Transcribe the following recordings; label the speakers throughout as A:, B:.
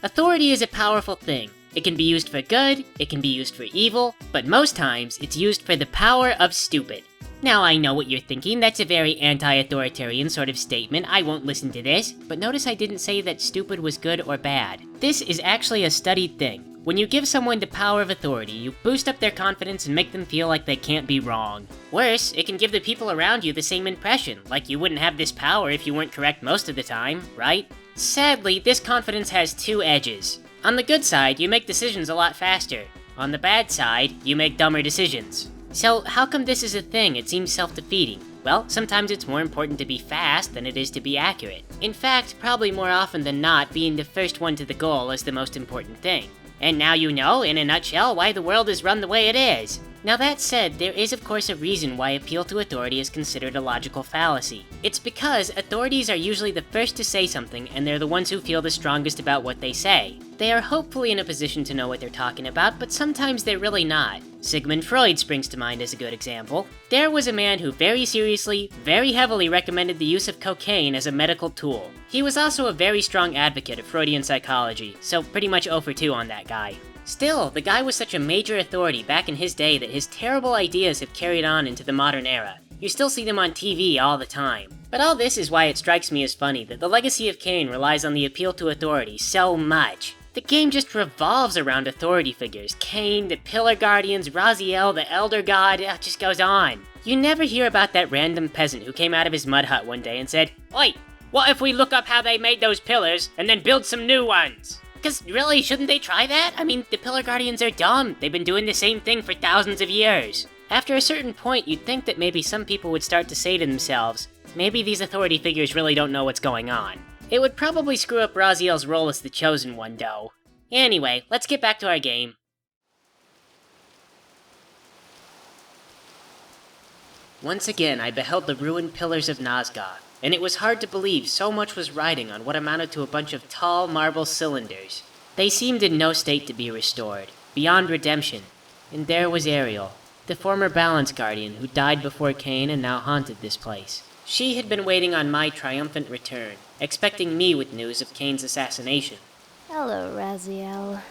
A: Authority is a powerful thing. It can be used for good, it can be used for evil, but most times it's used for the power of stupid. Now I know what you're thinking, that's a very anti-authoritarian sort of statement, I won't listen to this, but notice I didn't say that stupid was good or bad. This is actually a studied thing. When you give someone the power of authority, you boost up their confidence and make them feel like they can't be wrong. Worse, it can give the people around you the same impression, like you wouldn't have this power if you weren't correct most of the time, right? Sadly, this confidence has two edges. On the good side, you make decisions a lot faster. On the bad side, you make dumber decisions. So, how come this is a thing? It seems self-defeating. Well, sometimes it's more important to be fast than it is to be accurate. In fact, probably more often than not, being the first one to the goal is the most important thing. And now you know, in a nutshell, why the world is run the way it is. Now that said, there is of course a reason why appeal to authority is considered a logical fallacy. It's because authorities are usually the first to say something, and they're the ones who feel the strongest about what they say. They are hopefully in a position to know what they're talking about, but sometimes they're really not. Sigmund Freud springs to mind as a good example. There was a man who very seriously, very heavily recommended the use of cocaine as a medical tool. He was also a very strong advocate of Freudian psychology, so pretty much 0 for 2 on that guy. Still, the guy was such a major authority back in his day that his terrible ideas have carried on into the modern era. You still see them on TV all the time. But all this is why it strikes me as funny that the legacy of Kain relies on the appeal to authority so much. The game just revolves around authority figures. Kain, the Pillar Guardians, Raziel, the Elder God, it just goes on. You never hear about that random peasant who came out of his mud hut one day and said, "Oi, what if we look up how they made those pillars and then build some new ones?" Because really, shouldn't they try that? I mean, the Pillar Guardians are dumb. They've been doing the same thing for thousands of years. After a certain point, you'd think that maybe some people would start to say to themselves, maybe these authority figures really don't know what's going on. It would probably screw up Raziel's role as the Chosen One, though. Anyway, let's get back to our game. Once again, I beheld the ruined pillars of Nazgoth, and it was hard to believe so much was riding on what amounted to a bunch of tall marble cylinders. They seemed in no state to be restored, beyond redemption. And there was Ariel, the former balance guardian who died before Kain and now haunted this place. She had been waiting on my triumphant return, expecting me with news of Kain's assassination.
B: Hello, Raziel.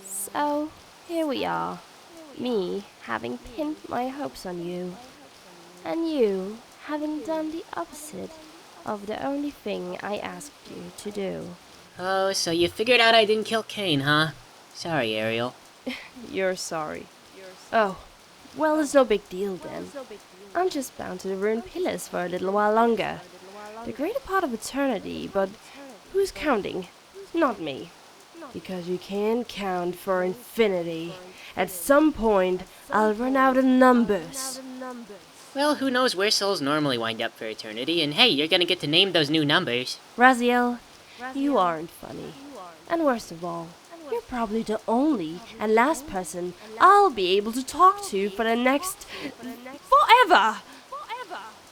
B: So, here we are. Me having pinned my hopes on you. And you having done the opposite of the only thing I asked you to do.
A: Oh, so you figured out I didn't kill Kain, huh? Sorry, Ariel.
B: You're sorry. Oh, well, it's no big deal then. I'm just bound to the ruined pillars for a little while longer. The greater part of eternity, but who's counting? Not me. Because you can't count for infinity. At some point, I'll run out of numbers.
A: Well, who knows where souls normally wind up for eternity, and hey, you're gonna get to name those new numbers.
B: Raziel, you aren't funny. And worst of all, you're probably the only and last person I'll be able to talk to for the next... forever!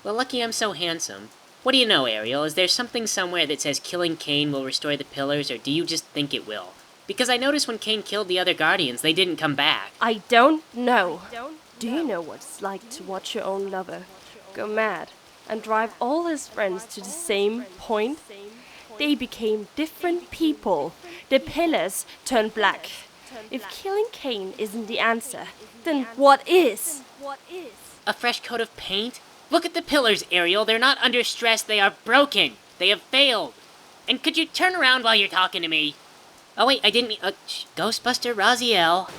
A: Well, lucky I'm so handsome. What do you know, Ariel? Is there something somewhere that says killing Kain will restore the pillars, or do you just think it will? Because I noticed when Kain killed the other Guardians, they didn't come back.
B: I don't know. Do you know what it's like to watch your own lover go mad and drive all his friends to the same point? They became different people. The pillars turned black. If killing Kain isn't the answer, then what is?
A: A fresh coat of paint? Look at the pillars, Ariel. They're not under stress. They are broken. They have failed. And could you turn around while you're talking to me? Oh wait, I didn't mean... Ghostbuster Raziel.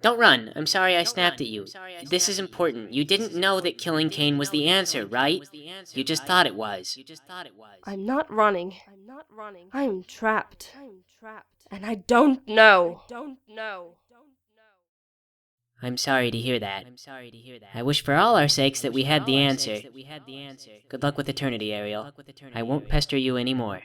A: Don't run. I'm sorry I snapped at you. This is important. You didn't know that killing Kain was the answer, right? You just thought it was.
B: I'm not running. I'm trapped. And I don't know.
A: I'm sorry to hear that. I wish for all our sakes that we had the answer. Good luck with eternity, Ariel. I won't pester you anymore.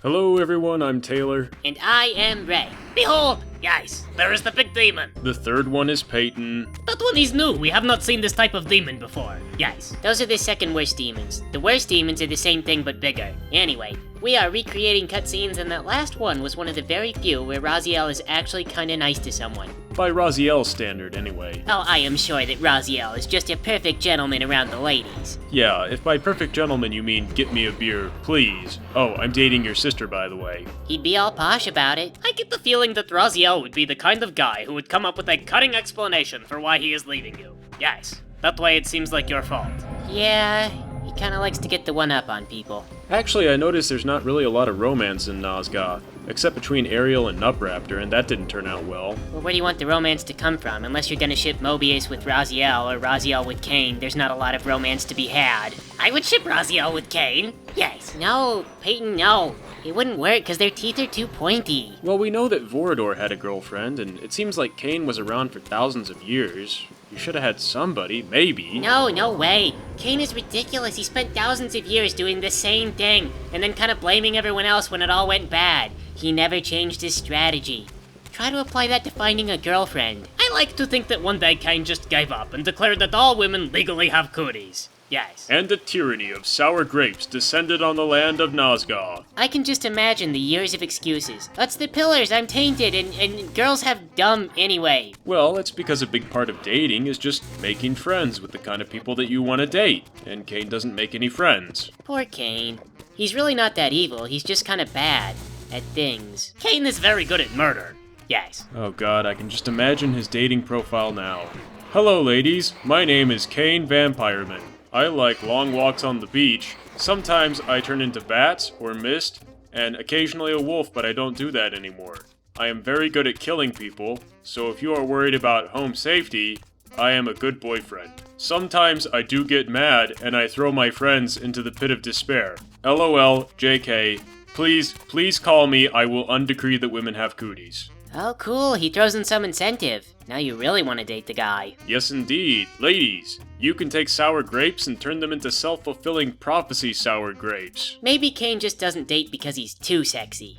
C: Hello everyone, I'm Taylor.
A: And I am Ray. Behold! Guys, there is the big demon.
C: The third one is Peyton.
A: That one is new. We have not seen this type of demon before. Guys, those are the second worst demons. The worst demons are the same thing but bigger. Anyway, we are recreating cutscenes, and that last one was one of the very few where Raziel is actually kinda nice to someone.
C: By Raziel's standard, anyway.
A: Oh, I am sure that Raziel is just a perfect gentleman around the ladies.
C: Yeah, if by perfect gentleman you mean get me a beer, please. Oh, I'm dating your sister, by the way.
A: He'd be all posh about it.
D: I get the feeling that Raziel would be the kind of guy who would come up with a cutting explanation for why he is leaving you. Yes, that way it seems like your fault.
A: Yeah, he kinda likes to get the one up on people.
C: Actually, I noticed there's not really a lot of romance in Nazgûl, except between Ariel and Nubraptor, and that didn't turn out well.
A: Well, where do you want the romance to come from? Unless you're gonna ship Mobius with Raziel or Raziel with Kain, there's not a lot of romance to be had.
D: I would ship Raziel with Kain.
A: Yes. No, Peyton, no. It wouldn't work because their teeth are too pointy.
C: Well, we know that Vorador had a girlfriend, and it seems like Kain was around for thousands of years. You should have had somebody, maybe.
A: No, no way. Kain is ridiculous. He spent thousands of years doing the same thing, and then kind of blaming everyone else when it all went bad. He never changed his strategy. Try to apply that to finding a girlfriend.
D: I like to think that one day Kain just gave up and declared that all women legally have cooties. Yes.
C: And the tyranny of sour grapes descended on the land of Nazgûl.
A: I can just imagine the years of excuses. That's the pillars, I'm tainted, and girls have dumb anyway.
C: Well, that's because a big part of dating is just making friends with the kind of people that you want to date, and Kain doesn't make any friends.
A: Poor Kain. He's really not that evil, he's just kind of bad at things.
D: Kain is very good at murder. Yes.
C: Oh god, I can just imagine his dating profile now. Hello ladies, my name is Kain Vampireman. I like long walks on the beach. Sometimes I turn into bats or mist, and occasionally a wolf, but I don't do that anymore. I am very good at killing people, so if you are worried about home safety, I am a good boyfriend. Sometimes I do get mad, and I throw my friends into the pit of despair. LOL, JK. Please call me. I will undecree that women have cooties.
A: Oh, cool. He throws in some incentive. Now you really want to date the guy.
C: Yes, indeed. Ladies, you can take sour grapes and turn them into self-fulfilling prophecy sour grapes.
A: Maybe Kain just doesn't date because he's too sexy.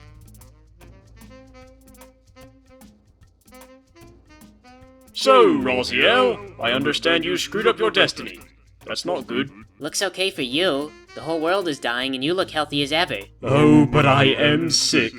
C: So, Raziel, I understand you screwed up your destiny. That's not good.
A: Looks okay for you. The whole world is dying and you look healthy as ever.
C: Oh, but I am sick.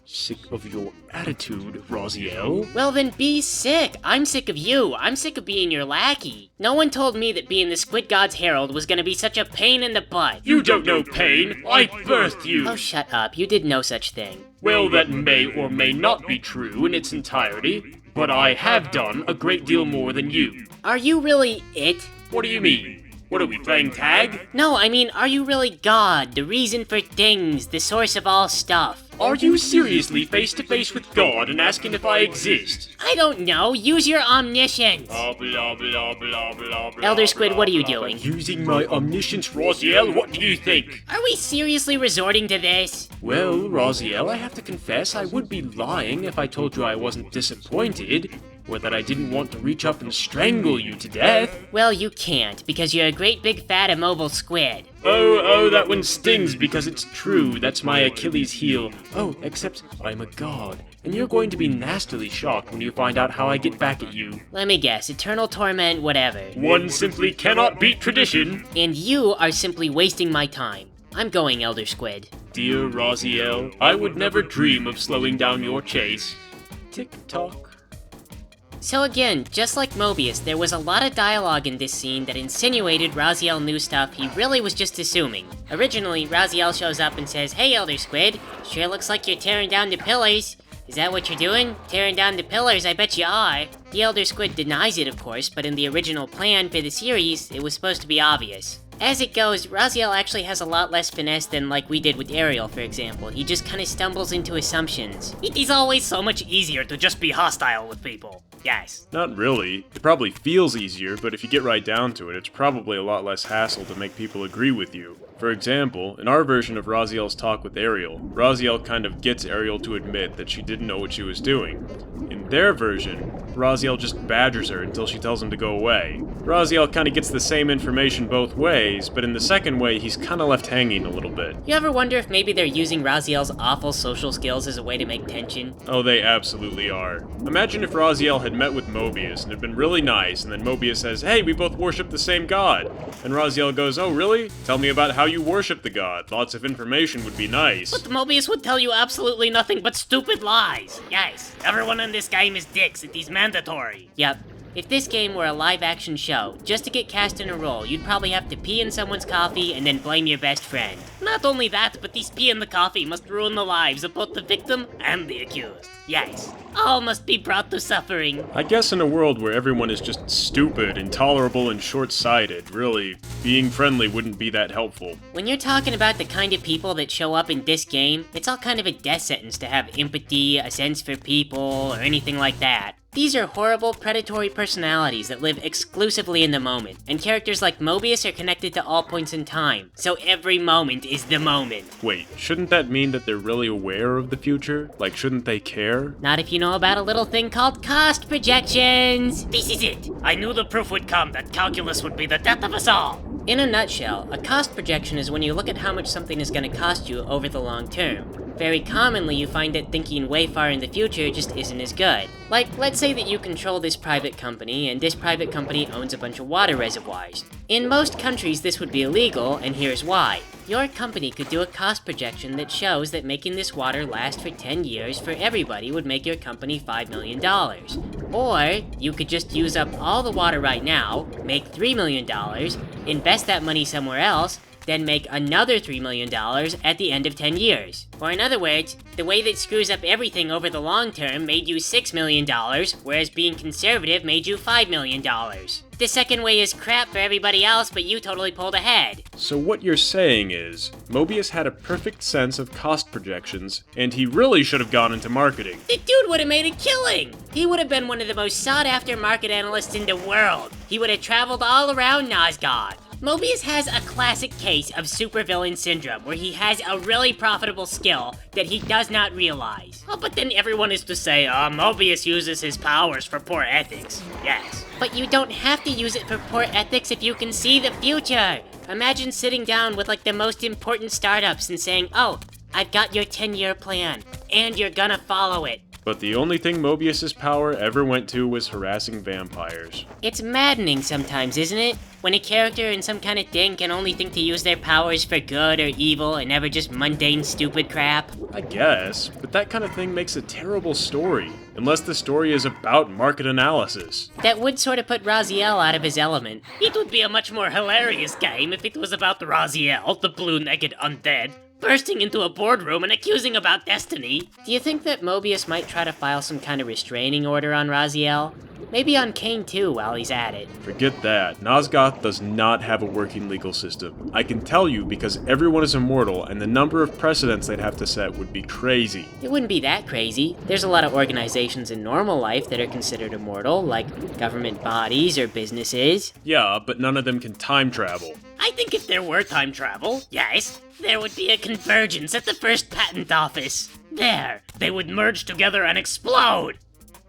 C: Sick of your attitude, Raziel.
A: Well then be sick. I'm sick of you. I'm sick of being your lackey. No one told me that being the Squid God's Herald was gonna be such a pain in the butt.
C: You don't know pain. I birthed you.
A: Oh, shut up. You did no such thing.
C: Well, that may or may not be true in its entirety, but I have done a great deal more than you.
A: Are you really it?
C: What do you mean? What are we, playing tag?
A: No, I mean, are you really God, the reason for things, the source of all stuff?
C: Are you seriously face to face with God and asking if I exist?
A: I don't know. Use your omniscience.
C: Blah, blah, blah, blah, blah, blah,
A: Elder Squid, what are you
C: blah,
A: doing?
C: Using my omniscience, Raziel, what do you think?
A: Are we seriously resorting to this?
C: Well, Raziel, I have to confess I would be lying if I told you I wasn't disappointed, or that I didn't want to reach up and strangle you to death.
A: Well, you can't, because you're a great big fat immobile squid.
C: Oh, that one stings because it's true. That's my Achilles heel. Oh, except I'm a god, and you're going to be nastily shocked when you find out how I get back at you.
A: Let me guess, eternal torment, whatever.
C: One simply cannot beat tradition.
A: And you are simply wasting my time. I'm going, Elder Squid.
C: Dear Raziel, I would never dream of slowing down your chase. Tick-tock.
A: So again, just like Mobius, there was a lot of dialogue in this scene that insinuated Raziel knew stuff he really was just assuming. Originally, Raziel shows up and says, "Hey Elder Squid, sure looks like you're tearing down the pillars. Is that what you're doing? Tearing down the pillars, I bet you are." The Elder Squid denies it, of course, but in the original plan for the series, it was supposed to be obvious. As it goes, Raziel actually has a lot less finesse than like we did with Ariel, for example. He just kinda stumbles into assumptions.
D: It is always so much easier to just be hostile with people. Yes.
C: Not really. It probably feels easier, but if you get right down to it, it's probably a lot less hassle to make people agree with you. For example, in our version of Raziel's talk with Ariel, Raziel kind of gets Ariel to admit that she didn't know what she was doing. In their version, Raziel just badgers her until she tells him to go away. Raziel kind of gets the same information both ways, but in the second way, he's kind of left hanging a little bit.
A: You ever wonder if maybe they're using Raziel's awful social skills as a way to make tension?
C: Oh, they absolutely are. Imagine if Raziel had met with Mobius and had been really nice, and then Mobius says, "Hey, we both worship the same god." And Raziel goes, "Oh, really? Tell me about how you worship the god. Lots of information would be nice."
D: But Mobius would tell you absolutely nothing but stupid lies. Yes, everyone in this game is dicks, it is mandatory.
A: Yep. If this game were a live-action show, just to get cast in a role, you'd probably have to pee in someone's coffee and then blame your best friend.
D: Not only that, but this pee in the coffee must ruin the lives of both the victim and the accused. Yes, all must be brought to suffering.
C: I guess in a world where everyone is just stupid, intolerable, and short-sighted, really, being friendly wouldn't be that helpful.
A: When you're talking about the kind of people that show up in this game, it's all kind of a death sentence to have empathy, a sense for people, or anything like that. These are horrible, predatory personalities that live exclusively in the moment, and characters like Mobius are connected to all points in time, so every moment is the moment.
C: Wait, shouldn't that mean that they're really aware of the future? Like, shouldn't they care?
A: Not if you know about a little thing called cost projections!
D: This is it. I knew the proof would come that calculus would be the death of us all.
A: In a nutshell, a cost projection is when you look at how much something is going to cost you over the long term. Very commonly, you find that thinking way far in the future just isn't as good. Like, let's say that you control this private company, and this private company owns a bunch of water reservoirs. In most countries, this would be illegal, and here's why. Your company could do a cost projection that shows that making this water last for 10 years for everybody would make your company $5 million. Or, you could just use up all the water right now, make $3 million, invest that money somewhere else, then make another $3 million at the end of 10 years. Or in other words, the way that screws up everything over the long term made you $6 million, whereas being conservative made you $5 million. The second way is crap for everybody else, but you totally pulled ahead.
C: So what you're saying is, Mobius had a perfect sense of cost projections, and he really should have gone into marketing.
A: The dude would have made a killing! He would have been one of the most sought-after market analysts in the world. He would have traveled all around Nosgoth. Mobius has a classic case of supervillain syndrome, where he has a really profitable skill that he does not realize.
D: Oh, but then everyone is to say, Mobius uses his powers for poor ethics. Yes.
A: But you don't have to use it for poor ethics if you can see the future. Imagine sitting down with like the most important startups and saying, oh, I've got your 10-year plan, and you're gonna follow it.
C: But the only thing Mobius's power ever went to was harassing vampires.
A: It's maddening sometimes, isn't it? When a character in some kind of thing can only think to use their powers for good or evil and never just mundane, stupid crap.
C: I guess, but that kind of thing makes a terrible story. Unless the story is about market analysis.
A: That would sort of put Raziel out of his element.
D: It would be a much more hilarious game if it was about Raziel, the blue-naked undead, bursting into a boardroom and accusing about destiny.
A: Do you think that Mobius might try to file some kind of restraining order on Raziel? Maybe on Kain too while he's at it.
C: Forget that. Nosgoth does not have a working legal system. I can tell you because everyone is immortal and the number of precedents they'd have to set would be crazy.
A: It wouldn't be that crazy. There's a lot of organizations in normal life that are considered immortal, like government bodies or businesses.
C: Yeah, but none of them can time travel.
D: I think if there were time travel, yes, there would be a convergence at the first patent office. There, they would merge together and explode.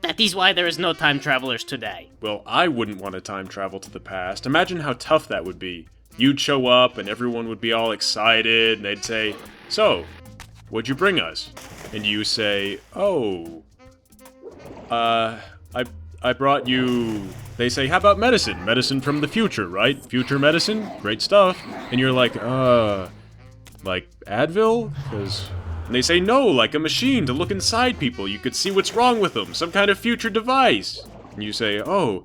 D: That is why there is no time travelers today.
C: Well, I wouldn't want to time travel to the past. Imagine how tough that would be. You'd show up and everyone would be all excited and they'd say, so, what'd you bring us? And you say, oh, I brought you... They say, how about medicine? Medicine from the future, right? Future medicine? Great stuff. And you're like Advil? And they say, no, like a machine to look inside people. You could see what's wrong with them. Some kind of future device. And you say, oh,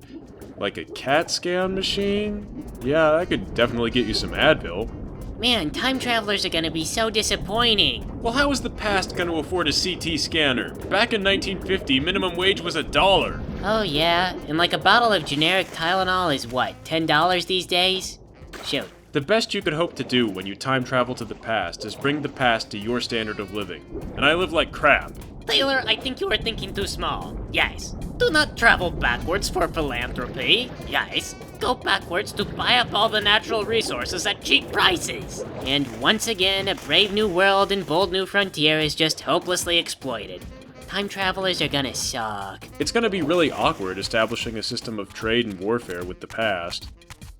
C: like a CAT scan machine? Yeah, that could definitely get you some Advil.
A: Man, time travelers are gonna be so disappointing.
C: Well, how is the past gonna afford a CT scanner? Back in 1950, minimum wage was $1.
A: Oh yeah, and like a bottle of generic Tylenol is what, $10 these days? Shoot.
C: The best you could hope to do when you time travel to the past is bring the past to your standard of living. And I live like crap.
D: Taylor, I think you are thinking too small. Yes. Do not travel backwards for philanthropy. Yes. Go backwards to buy up all the natural resources at cheap prices.
A: And once again, a brave new world and bold new frontier is just hopelessly exploited. Time travelers are gonna suck.
C: It's gonna be really awkward establishing a system of trade and warfare with the past.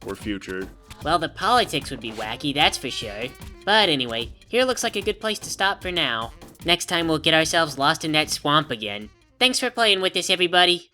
C: Or future.
A: Well, the politics would be wacky, that's for sure. But anyway, here looks like a good place to stop for now. Next time we'll get ourselves lost in that swamp again. Thanks for playing with us, everybody.